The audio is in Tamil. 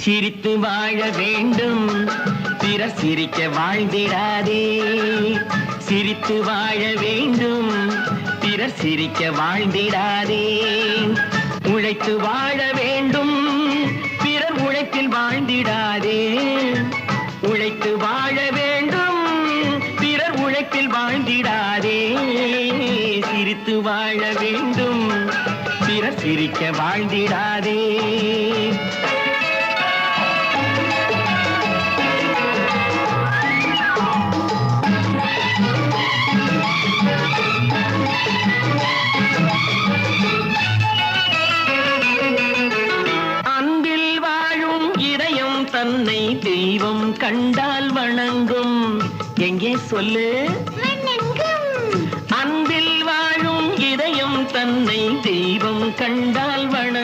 சிரித்து வாழ வேண்டும், பிறர் சிரிக்க வாழ்ந்திடாதே. சிரித்து வாழ வேண்டும், பிறர் சிரிக்க வாழ்ந்திடாதே. உழைத்து வாழ வேண்டும், பிறர் உழைப்பில் வாழ்ந்திடாதே. உழைத்து வாழ வேண்டும், பிறர் உழைப்பில் வாழ்ந்திடாதே. சிரித்து வாழ வேண்டும், பிறர் சிரிக்க வாழ்ந்திடாதே. தன்னை தெய்வம் கண்டால் வணங்கும். எங்கே சொல்லு? அன்பில் வாழும் இதயம் தன்னை தெய்வம் கண்டால் வணங்கும்.